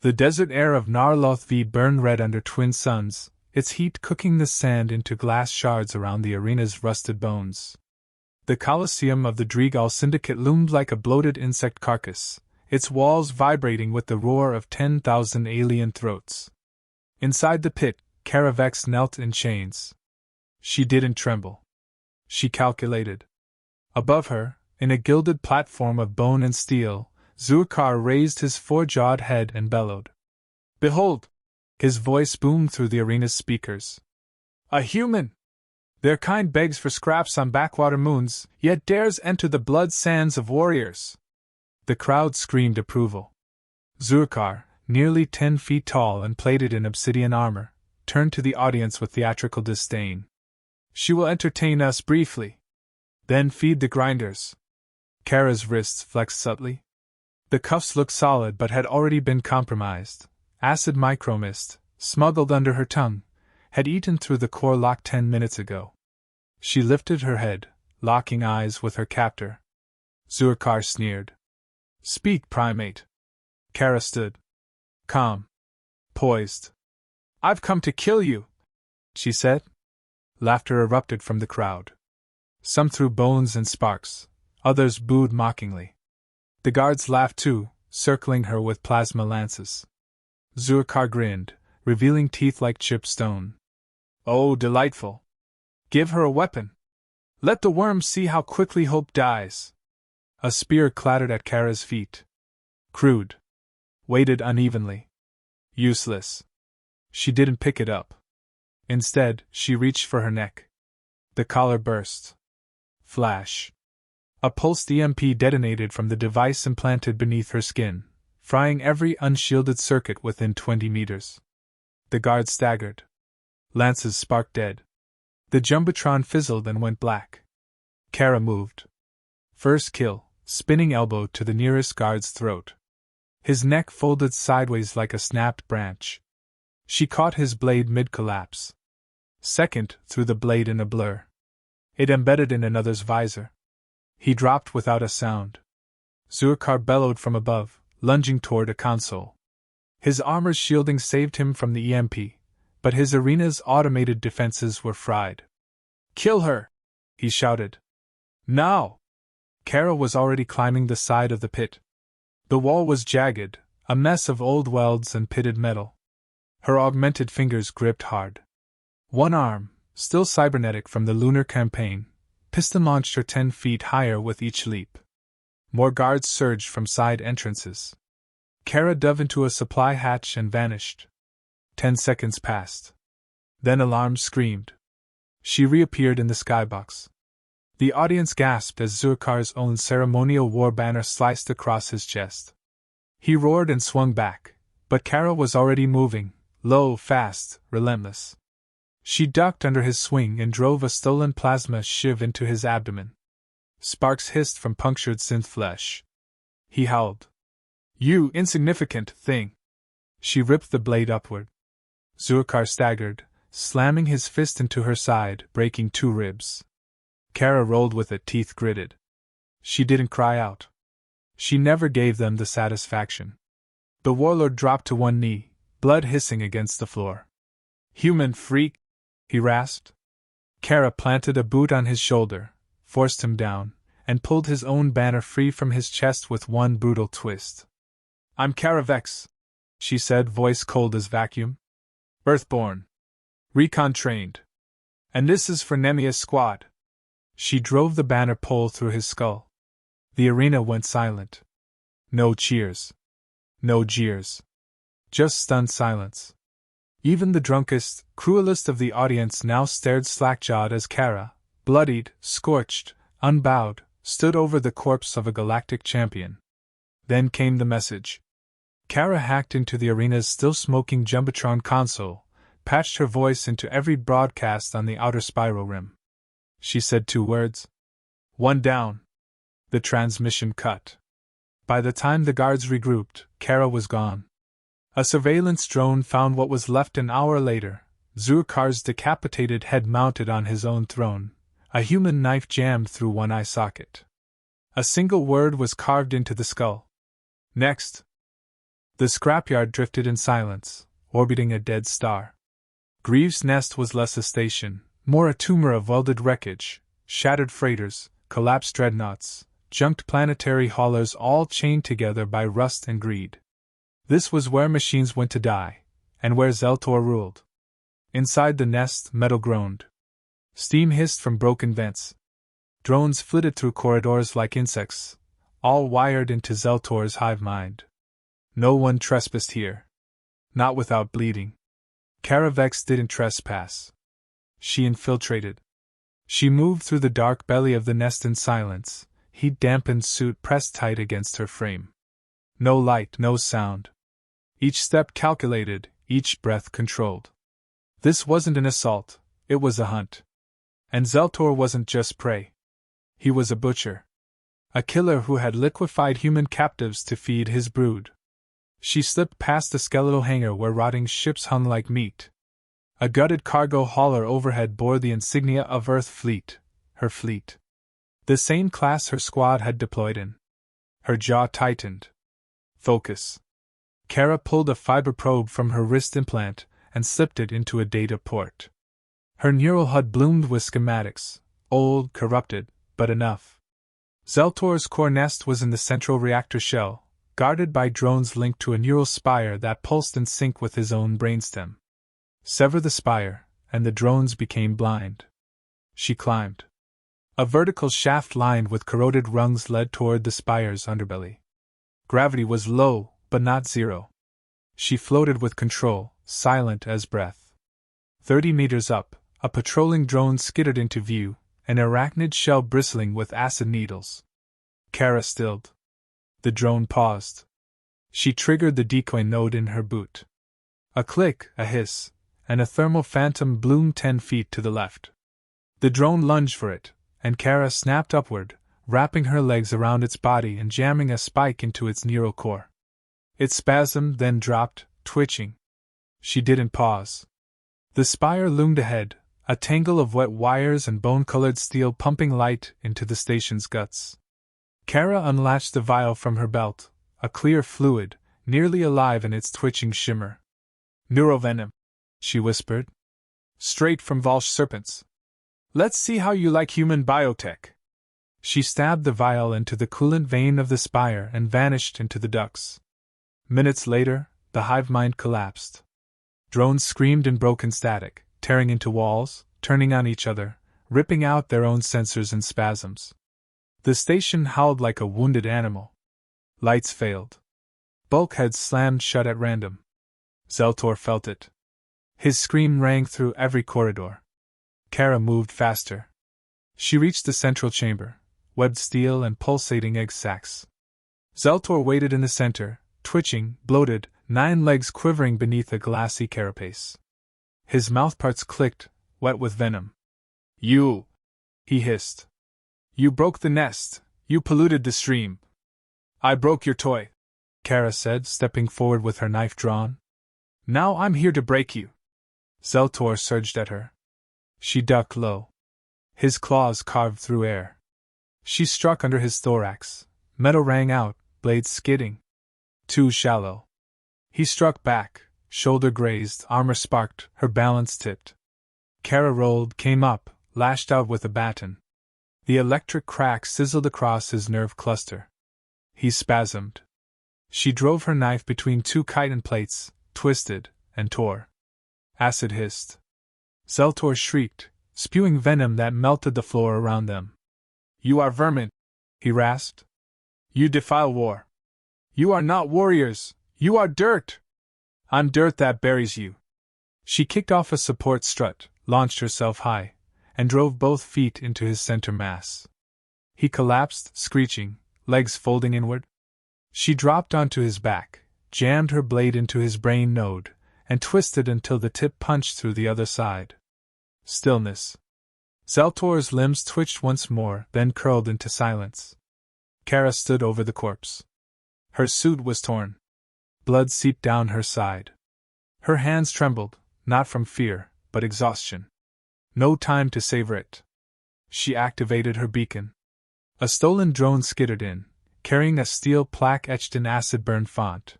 The desert air of Nar-Lothvi burned red under twin suns, its heat cooking the sand into glass shards around the arena's rusted bones. The Colosseum of the Dregal Syndicate loomed like a bloated insect carcass, its walls vibrating with the roar of 10,000 alien throats. Inside the pit, Kara Vex knelt in chains. She didn't tremble. She calculated. Above her, in a gilded platform of bone and steel, Zurkar raised his four-jawed head and bellowed. "Behold!" His voice boomed through the arena's speakers. "A human! Their kind begs for scraps on backwater moons, yet dares enter the blood sands of warriors." The crowd screamed approval. Zurkar, nearly 10 feet tall and plated in obsidian armor, turned to the audience with theatrical disdain. "She will entertain us briefly. Then feed the grinders." Kara's wrists flexed subtly. The cuffs looked solid but had already been compromised. Acid micromist, smuggled under her tongue, had eaten through the core lock 10 minutes ago. She lifted her head, locking eyes with her captor. Zurkar sneered. "Speak, primate." Kara stood. Calm. Poised. "I've come to kill you," she said. Laughter erupted from the crowd. Some threw bones and sparks, others booed mockingly. The guards laughed too, circling her with plasma lances. Zurkar grinned, revealing teeth like chipped stone. "Oh, delightful! Give her a weapon! Let the worm see how quickly hope dies!" A spear clattered at Kara's feet. Crude. Weighted unevenly. Useless. She didn't pick it up. Instead, she reached for her neck. The collar burst. Flash. A pulsed EMP detonated from the device implanted beneath her skin, frying every unshielded circuit within 20 meters. The guards staggered. Lances sparked dead. The Jumbotron fizzled and went black. Kara moved. First kill, spinning elbow to the nearest guard's throat. His neck folded sideways like a snapped branch. She caught his blade mid-collapse. Second, threw the blade in a blur. It embedded in another's visor. He dropped without a sound. Zurkar bellowed from above, lunging toward a console. His armor's shielding saved him from the EMP, but his arena's automated defenses were fried. "Kill her!" he shouted. "Now!" Kara was already climbing the side of the pit. The wall was jagged, a mess of old welds and pitted metal. Her augmented fingers gripped hard. One arm, still cybernetic from the lunar campaign, piston-launched her 10 feet higher with each leap. More guards surged from side entrances. Kara dove into a supply hatch and vanished. 10 seconds passed. Then alarms screamed. She reappeared in the skybox. The audience gasped as Zurkar's own ceremonial war banner sliced across his chest. He roared and swung back, but Kara was already moving, low, fast, relentless. She ducked under his swing and drove a stolen plasma shiv into his abdomen. Sparks hissed from punctured synth flesh. He howled. "You insignificant thing!" She ripped the blade upward. Zurkar staggered, slamming his fist into her side, breaking 2 ribs. Kara rolled with it, teeth gritted. She didn't cry out. She never gave them the satisfaction. The warlord dropped to one knee, blood hissing against the floor. "Human freak!" he rasped. Kara planted a boot on his shoulder, forced him down, and pulled his own banner free from his chest with one brutal twist. "I'm Kara Vex," she said, voice cold as vacuum. "Earthborn. Recon trained. And this is for Nemia's squad." She drove the banner pole through his skull. The arena went silent. No cheers. No jeers. Just stunned silence. Even the drunkest, cruelest of the audience now stared slack-jawed as Kara, bloodied, scorched, unbowed, stood over the corpse of a galactic champion. Then came the message. Kara hacked into the arena's still-smoking Jumbotron console, patched her voice into every broadcast on the outer spiral rim. She said 2 words. "One down." The transmission cut. By the time the guards regrouped, Kara was gone. A surveillance drone found what was left an hour later, Zurkar's decapitated head mounted on his own throne, a human knife jammed through one eye socket. A single word was carved into the skull. "Next." The scrapyard drifted in silence, orbiting a dead star. Greaves' nest was less a station, more a tumor of welded wreckage, shattered freighters, collapsed dreadnoughts, junked planetary haulers all chained together by rust and greed. This was where machines went to die, and where Zeltor ruled. Inside the nest, metal groaned. Steam hissed from broken vents. Drones flitted through corridors like insects, all wired into Zeltor's hive mind. No one trespassed here. Not without bleeding. Karavex didn't trespass. She infiltrated. She moved through the dark belly of the nest in silence, heat-dampened suit pressed tight against her frame. No light, no sound. Each step calculated, each breath controlled. This wasn't an assault, it was a hunt. And Zeltor wasn't just prey. He was a butcher. A killer who had liquefied human captives to feed his brood. She slipped past the skeletal hangar where rotting ships hung like meat. A gutted cargo hauler overhead bore the insignia of Earth Fleet, her fleet. The same class her squad had deployed in. Her jaw tightened. Focus. Kara pulled a fiber probe from her wrist implant and slipped it into a data port. Her neural HUD bloomed with schematics, old, corrupted, but enough. Zeltor's core nest was in the central reactor shell, guarded by drones linked to a neural spire that pulsed in sync with his own brainstem. Sever the spire, and the drones became blind. She climbed. A vertical shaft lined with corroded rungs led toward the spire's underbelly. Gravity was low, but not zero. She floated with control, silent as breath. 30 meters up, a patrolling drone skittered into view, an arachnid shell bristling with acid needles. Kara stilled. The drone paused. She triggered the decoy node in her boot. A click, a hiss, and a thermal phantom bloomed 10 feet to the left. The drone lunged for it, and Kara snapped upward, wrapping her legs around its body and jamming a spike into its neural core. It spasmed, then dropped, twitching. She didn't pause. The spire loomed ahead, a tangle of wet wires and bone-colored steel pumping light into the station's guts. Kara unlatched the vial from her belt, a clear fluid, nearly alive in its twitching shimmer. Neurovenom, she whispered. Straight from Volsh serpents. Let's see how you like human biotech. She stabbed the vial into the coolant vein of the spire and vanished into the ducts. Minutes later, the hive mind collapsed. Drones screamed in broken static, tearing into walls, turning on each other, ripping out their own sensors in spasms. The station howled like a wounded animal. Lights failed. Bulkheads slammed shut at random. Zeltor felt it. His scream rang through every corridor. Kara moved faster. She reached the central chamber, webbed steel and pulsating egg sacs. Zeltor waited in the center, twitching, bloated, 9 legs quivering beneath a glassy carapace. His mouthparts clicked, wet with venom. You! He hissed. You broke the nest, you polluted the stream. I broke your toy, Kara said, stepping forward with her knife drawn. Now I'm here to break you. Zeltor surged at her. She ducked low. His claws carved through air. She struck under his thorax. Metal rang out, blades skidding. Too shallow. He struck back, shoulder grazed, armor sparked, her balance tipped. Kara rolled, came up, lashed out with a baton. The electric crack sizzled across his nerve cluster. He spasmed. She drove her knife between 2 chitin plates, twisted, and tore. Acid hissed. Zeltor shrieked, spewing venom that melted the floor around them. You are vermin, he rasped. You defile war. You are not warriors, you are dirt. I'm dirt that buries you. She kicked off a support strut, launched herself high, and drove both feet into his center mass. He collapsed, screeching, legs folding inward. She dropped onto his back, jammed her blade into his brain node, and twisted until the tip punched through the other side. Stillness. Zeltor's limbs twitched once more, then curled into silence. Kara stood over the corpse. Her suit was torn. Blood seeped down her side. Her hands trembled, not from fear, but exhaustion. No time to savor it. She activated her beacon. A stolen drone skittered in, carrying a steel plaque etched in acid-burned font.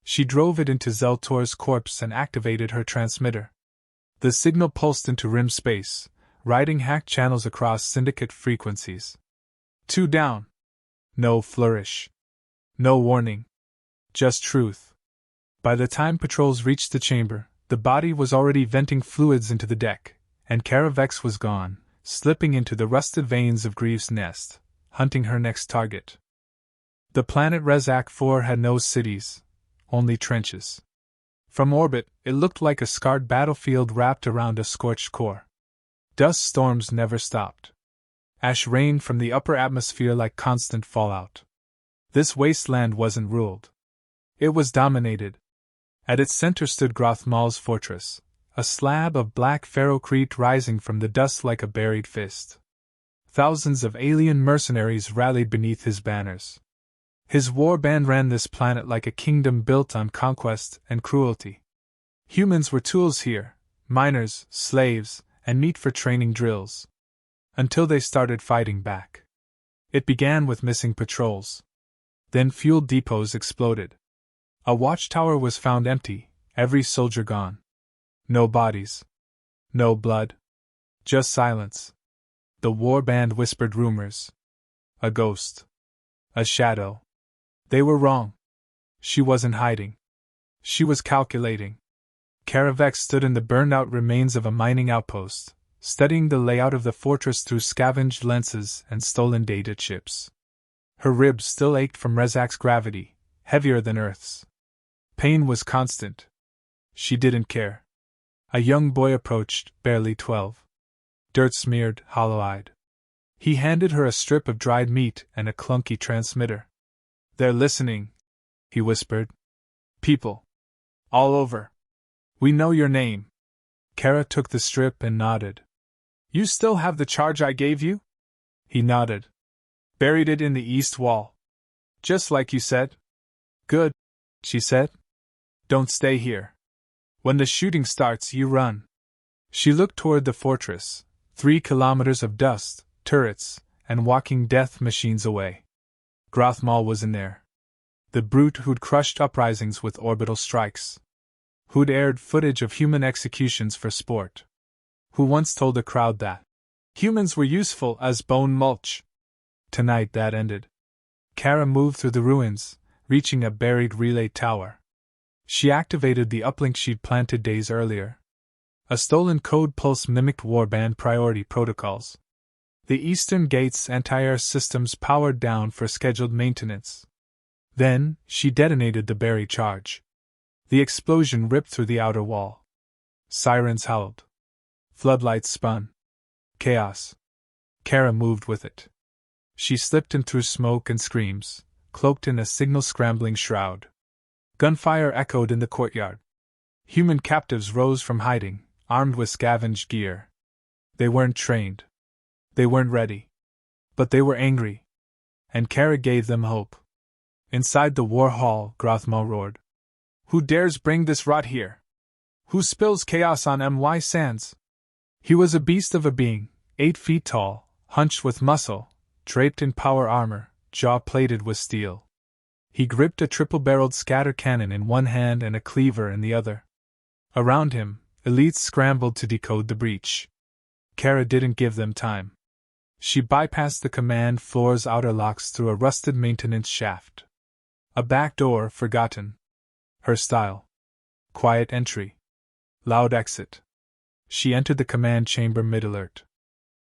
She drove it into Zeltor's corpse and activated her transmitter. The signal pulsed into rim space, riding hacked channels across syndicate frequencies. 2 down. No flourish. No warning. Just truth. By the time patrols reached the chamber, the body was already venting fluids into the deck, and Caravex was gone, slipping into the rusted veins of Greaves' nest, hunting her next target. The planet Rezak 4 had no cities, only trenches. From orbit, it looked like a scarred battlefield wrapped around a scorched core. Dust storms never stopped. Ash rained from the upper atmosphere like constant fallout. This wasteland wasn't ruled. It was dominated. At its center stood Grothmal's fortress, a slab of black ferrocrete rising from the dust like a buried fist. Thousands of alien mercenaries rallied beneath his banners. His war band ran this planet like a kingdom built on conquest and cruelty. Humans were tools here, miners, slaves, and meat for training drills. Until they started fighting back. It began with missing patrols. Then fuel depots exploded. A watchtower was found empty, every soldier gone. No bodies. No blood. Just silence. The war band whispered rumors. A ghost. A shadow. They were wrong. She wasn't hiding. She was calculating. Caravex stood in the burned-out remains of a mining outpost, studying the layout of the fortress through scavenged lenses and stolen data chips. Her ribs still ached from Rezak's gravity, heavier than Earth's. Pain was constant. She didn't care. A young boy approached, barely 12. Dirt-smeared, hollow-eyed. He handed her a strip of dried meat and a clunky transmitter. "They're listening," he whispered. "People. All over. We know your name." Kara took the strip and nodded. "You still have the charge I gave you?" He nodded. "Buried it in the east wall. Just like you said." "Good," she said. "Don't stay here. When the shooting starts, you run." She looked toward the fortress, 3 kilometers of dust, turrets, and walking death machines away. Grothmal was in there. The brute who'd crushed uprisings with orbital strikes. Who'd aired footage of human executions for sport. Who once told a crowd that humans were useful as bone mulch. Tonight that ended. Kara moved through the ruins, reaching a buried relay tower. She activated the uplink she'd planted days earlier. A stolen code pulse mimicked warband priority protocols. The Eastern Gate's anti-air systems powered down for scheduled maintenance. Then, she detonated the buried charge. The explosion ripped through the outer wall. Sirens howled. Floodlights spun. Chaos. Kara moved with it. She slipped in through smoke and screams, cloaked in a signal-scrambling shroud. Gunfire echoed in the courtyard. Human captives rose from hiding, armed with scavenged gear. They weren't trained. They weren't ready. But they were angry. And Kara gave them hope. Inside the war hall, Grothmal roared. "Who dares bring this rot here? Who spills chaos on my sands?" He was a beast of a being, 8 feet tall, hunched with muscle, draped in power armor, jaw plated with steel. He gripped a triple-barreled scatter cannon in one hand and a cleaver in the other. Around him, elites scrambled to decode the breach. Kara didn't give them time. She bypassed the command floor's outer locks through a rusted maintenance shaft. A back door forgotten. Her style. Quiet entry. Loud exit. She entered the command chamber mid-alert.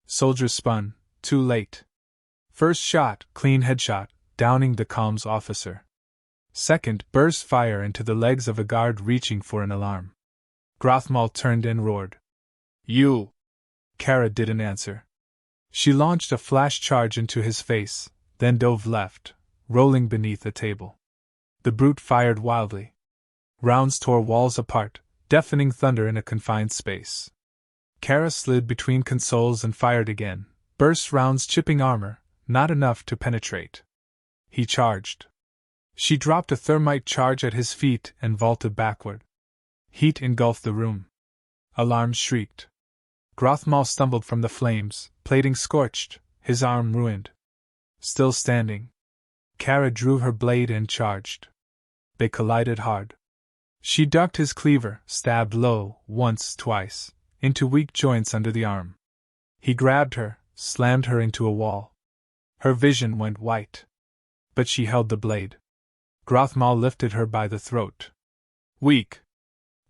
Soldiers spun, too late. First shot, clean headshot, downing the comms officer. Second, burst fire into the legs of a guard reaching for an alarm. Grothmal turned and roared. "You!" Kara didn't answer. She launched a flash charge into his face, then dove left, rolling beneath a table. The brute fired wildly. Rounds tore walls apart, deafening thunder in a confined space. Kara slid between consoles and fired again, burst rounds chipping armor, not enough to penetrate. He charged. She dropped a thermite charge at his feet and vaulted backward. Heat engulfed the room. Alarms shrieked. Grothmal stumbled from the flames, plating scorched, his arm ruined. Still standing. Kara drew her blade and charged. They collided hard. She ducked his cleaver, stabbed low, once, twice, into weak joints under the arm. He grabbed her, slammed her into a wall. Her vision went white. But she held the blade. Grothmal lifted her by the throat. Weak.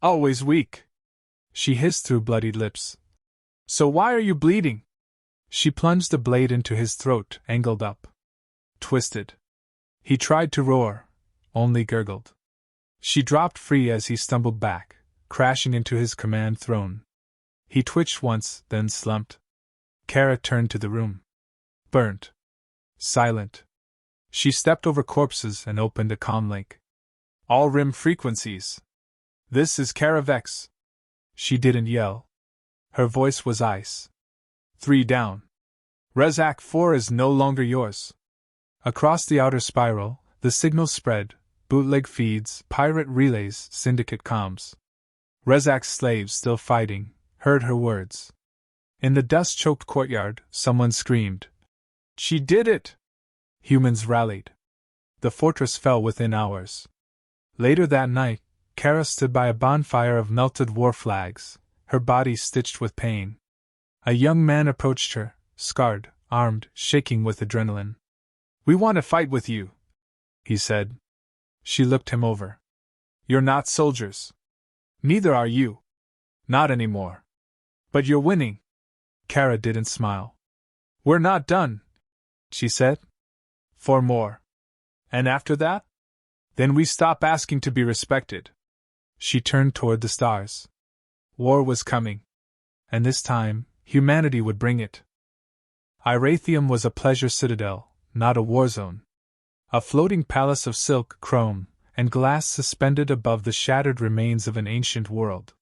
Always weak. She hissed through bloodied lips. So why are you bleeding? She plunged the blade into his throat, angled up. Twisted. He tried to roar, only gurgled. She dropped free as he stumbled back, crashing into his command throne. He twitched once, then slumped. Kara turned to the room. Burnt. Silent. She stepped over corpses and opened a comm link. All rim frequencies. This is Kara Vex. She didn't yell. Her voice was ice. 3 down. Rezac 4 is no longer yours. Across the outer spiral, the signal spread, bootleg feeds, pirate relays, syndicate comms. Rezac's slaves, still fighting, heard her words. In the dust-choked courtyard, someone screamed. She did it! Humans rallied. The fortress fell within hours. Later that night, Kara stood by a bonfire of melted war flags, her body stitched with pain. A young man approached her, scarred, armed, shaking with adrenaline. We want to fight with you, he said. She looked him over. You're not soldiers. Neither are you. Not anymore. But you're winning. Kara didn't smile. We're not done, she said. 4 more. And after that? Then we stop asking to be respected. She turned toward the stars. War was coming. And this time, humanity would bring it. Irathium was a pleasure citadel, not a war zone. A floating palace of silk, chrome, and glass suspended above the shattered remains of an ancient world.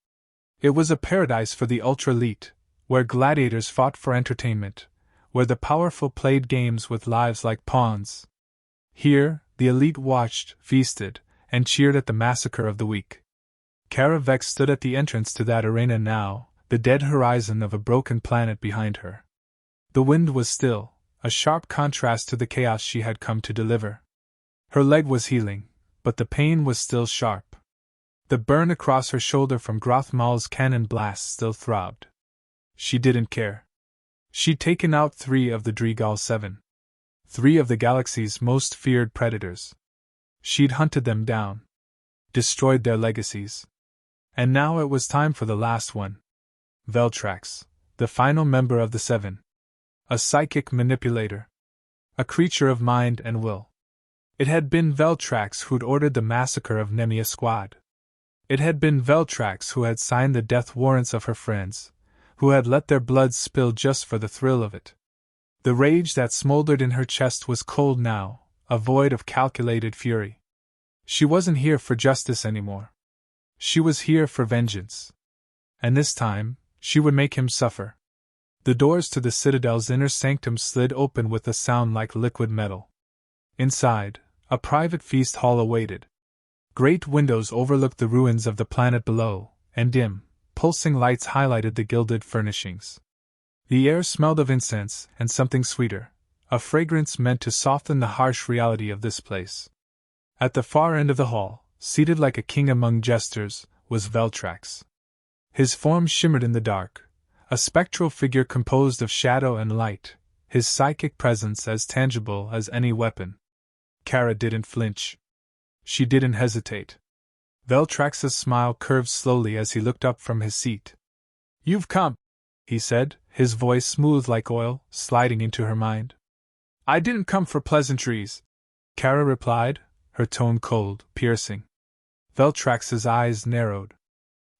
It was a paradise for the ultra-elite, where gladiators fought for entertainment, where the powerful played games with lives like pawns. Here, the elite watched, feasted, and cheered at the massacre of the weak. Kara Vex stood at the entrance to that arena now, the dead horizon of a broken planet behind her. The wind was still, a sharp contrast to the chaos she had come to deliver. Her leg was healing, but the pain was still sharp. The burn across her shoulder from Grothmal's cannon blast still throbbed. She didn't care. She'd taken out 3 of the Dregal 7. 3 of the galaxy's most feared predators. She'd hunted them down. Destroyed their legacies. And now it was time for the last one. Veltrax, the final member of the 7. A psychic manipulator. A creature of mind and will. It had been Veltrax who'd ordered the massacre of Nemia Squad. It had been Veltrax who had signed the death warrants of her friends, who had let their blood spill just for the thrill of it. The rage that smoldered in her chest was cold now, a void of calculated fury. She wasn't here for justice anymore. She was here for vengeance. And this time, she would make him suffer. The doors to the Citadel's inner sanctum slid open with a sound like liquid metal. Inside, a private feast hall awaited. Great windows overlooked the ruins of the planet below, and dim, pulsing lights highlighted the gilded furnishings. The air smelled of incense and something sweeter, a fragrance meant to soften the harsh reality of this place. At the far end of the hall, seated like a king among jesters, was Veltrax. His form shimmered in the dark, a spectral figure composed of shadow and light, his psychic presence as tangible as any weapon. Kara didn't flinch. She didn't hesitate. Veltrax's smile curved slowly as he looked up from his seat. You've come, he said, his voice smooth like oil, sliding into her mind. I didn't come for pleasantries, Kara replied, her tone cold, piercing. Veltrax's eyes narrowed.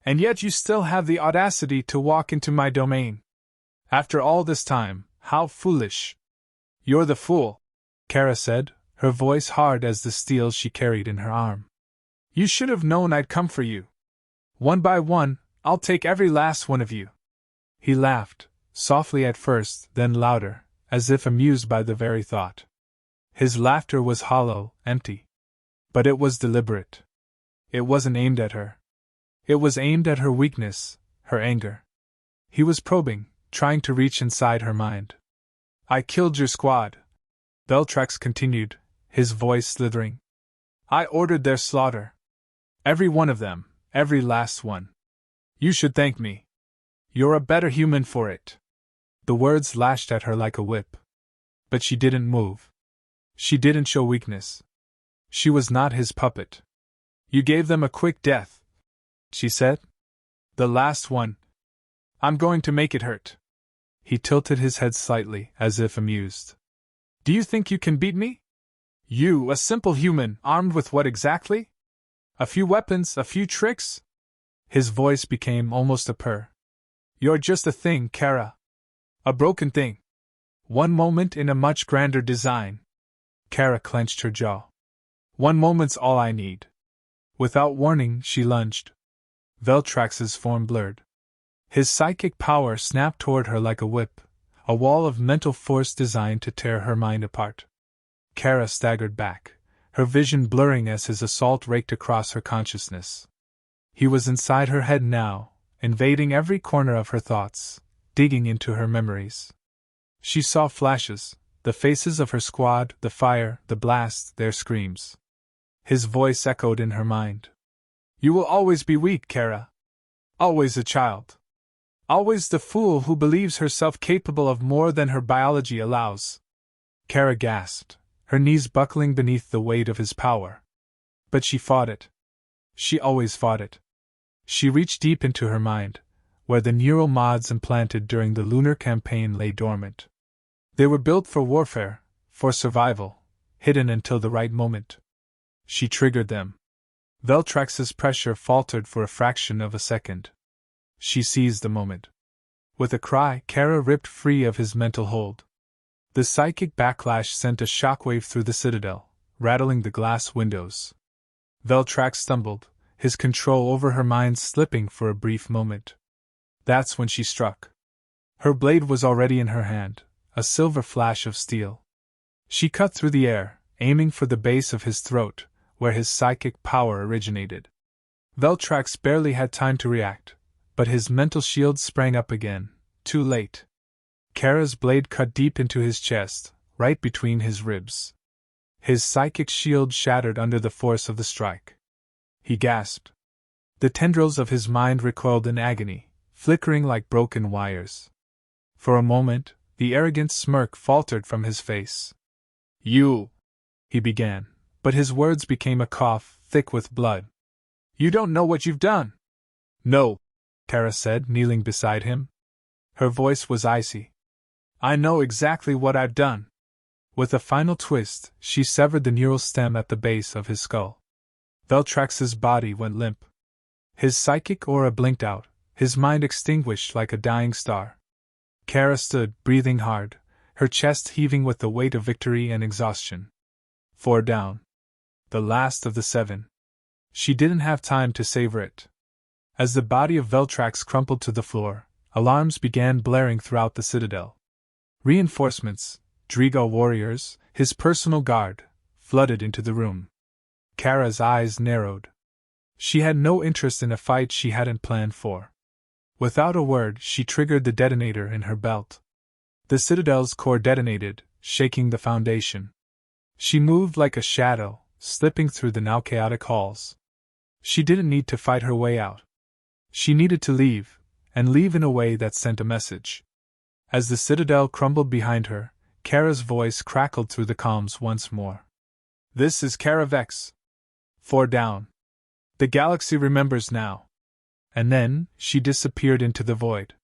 And yet you still have the audacity to walk into my domain. After all this time, how foolish. You're the fool, Kara said, her voice hard as the steel she carried in her arm. You should have known I'd come for you. One by one, I'll take every last one of you. He laughed, softly at first, then louder, as if amused by the very thought. His laughter was hollow, empty. But it was deliberate. It wasn't aimed at her. It was aimed at her weakness, her anger. He was probing, trying to reach inside her mind. I killed your squad, Veltrax continued, his voice slithering. I ordered their slaughter. Every one of them, every last one. You should thank me. You're a better human for it. The words lashed at her like a whip. But she didn't move. She didn't show weakness. She was not his puppet. You gave them a quick death, she said. The last one. I'm going to make it hurt. He tilted his head slightly, as if amused. Do you think you can beat me? You, a simple human, armed with what exactly? A few weapons, a few tricks? His voice became almost a purr. You're just a thing, Kara. A broken thing. One moment in a much grander design. Kara clenched her jaw. One moment's all I need. Without warning, she lunged. Veltrax's form blurred. His psychic power snapped toward her like a whip, a wall of mental force designed to tear her mind apart. Kara staggered back, her vision blurring as his assault raked across her consciousness. He was inside her head now, invading every corner of her thoughts, digging into her memories. She saw flashes, the faces of her squad, the fire, the blast, their screams. His voice echoed in her mind. You will always be weak, Kara. Always a child. Always the fool who believes herself capable of more than her biology allows. Kara gasped, her knees buckling beneath the weight of his power. But she fought it. She always fought it. She reached deep into her mind, where the neural mods implanted during the lunar campaign lay dormant. They were built for warfare, for survival, hidden until the right moment. She triggered them. Veltrax's pressure faltered for a fraction of a second. She seized the moment. With a cry, Kara ripped free of his mental hold. The psychic backlash sent a shockwave through the citadel, rattling the glass windows. Veltrax stumbled, his control over her mind slipping for a brief moment. That's when she struck. Her blade was already in her hand, a silver flash of steel. She cut through the air, aiming for the base of his throat, where his psychic power originated. Veltrax barely had time to react, but his mental shield sprang up again, too late. Kara's blade cut deep into his chest, right between his ribs. His psychic shield shattered under the force of the strike. He gasped. The tendrils of his mind recoiled in agony, flickering like broken wires. For a moment, the arrogant smirk faltered from his face. You, he began, but his words became a cough, thick with blood. You don't know what you've done. No, Kara said, kneeling beside him. Her voice was icy. I know exactly what I've done. With a final twist, she severed the neural stem at the base of his skull. Veltrax's body went limp. His psychic aura blinked out, his mind extinguished like a dying star. Kara stood, breathing hard, her chest heaving with the weight of victory and exhaustion. 4 down. The last of the 7. She didn't have time to savor it. As the body of Veltrax crumpled to the floor, alarms began blaring throughout the citadel. Reinforcements, Drigal warriors, his personal guard, flooded into the room. Kara's eyes narrowed. She had no interest in a fight she hadn't planned for. Without a word, she triggered the detonator in her belt. The citadel's core detonated, shaking the foundation. She moved like a shadow, slipping through the now chaotic halls. She didn't need to fight her way out. She needed to leave, and leave in a way that sent a message. As the citadel crumbled behind her, Kara's voice crackled through the calms once more. This is Kara Vex. 4 down. The galaxy remembers now. And then, she disappeared into the void.